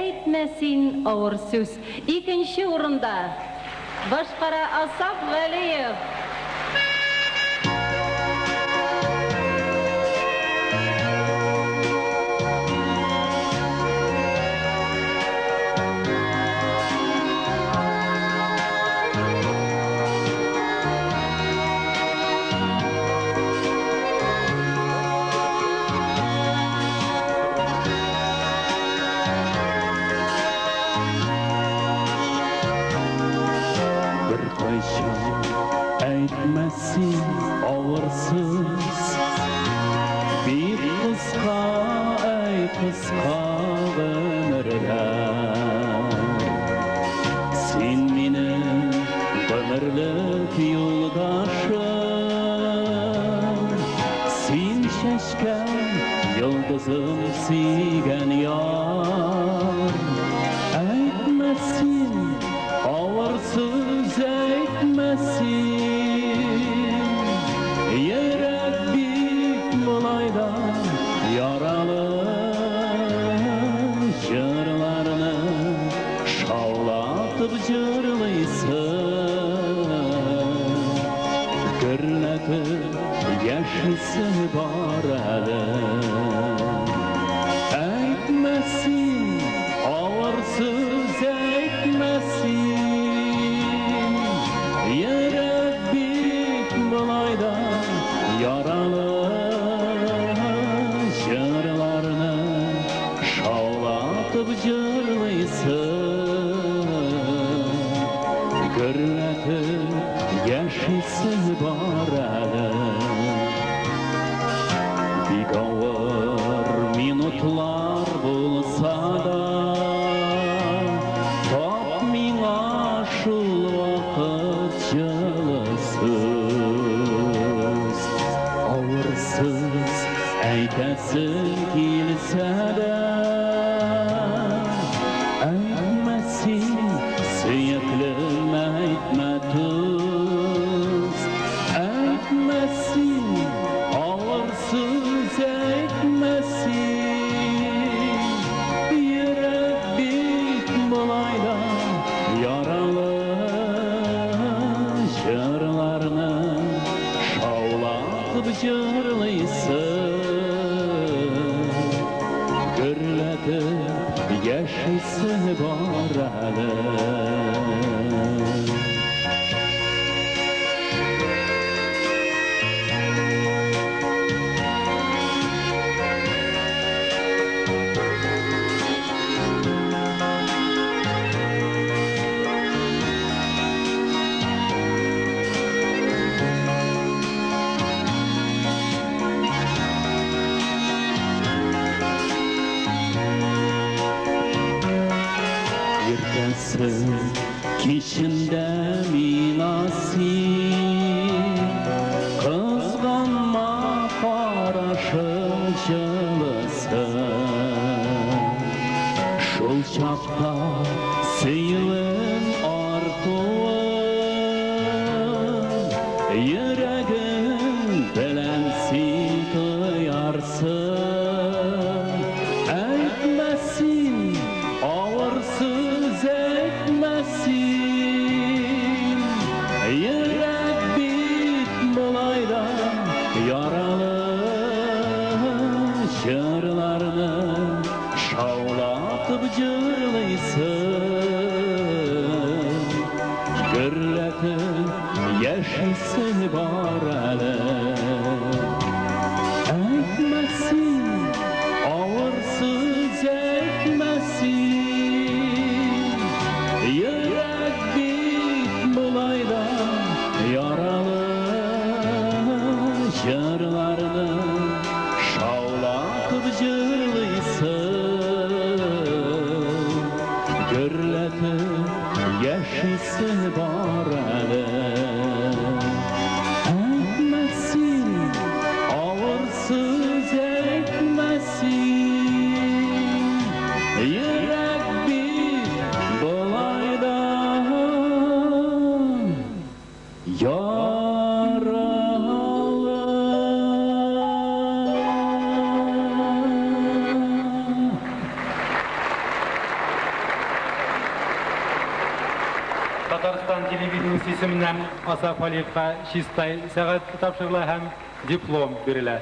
Әйтмәсин авыр сүз. Икенче урында башкара Асап Вәлиев. Әйтмәсин авырсыз bir kıska ey kıska ömürde Sen benim ömürlük yoldaşım Sen şaşkan yıldızım sigen yar Әйтмәсин avırsız әйтмәсин Yürek bir bulayda yaralı Jırlarını şavlatıp jırlıysan Gürletip yaşısı var əli Әйтмәсин avırsız әйтмәсин Yürek bir bulayda yaralı Jırlarını şavlatıp jırlıysan Gürletip yaşısı var əli Bir ağır minutlar bulsa da Tap mina şul vakit jılısız Avırsız әйтәсің келсе de Әйтмәсин сүйеклім әйтмә түз Әйтмәсин avırsız әйтмәсин Yürek bit bulayda yaralı Jırlarını şavlatıp jırlıysan Gürletip yaşısı var əli Yırtasın kişinde minasın Kızganma karışın jılısın Şul çapta seyilin artuğun Yüreğin bilensin kıyarsın Әйтмәсин avırsız әйтмәсин Yürek bit bulayda yaralı Jırlarını şavlatıp jırlıysan Gürletip yaşısı var əli Әйтмәсин avırsız әйтмәсин Yürek bit bulayda yaralı Jırlarını şavlatıp jırlıysan Gürletip yaşısı var əli Әйтмәсин avırsız әйтмәсин Yürek bir bulayda yaralı Татарстан телевидениесі исеменнән Асаф Алиевка чистай сәгать тапшырыла һәм диплом бирелә.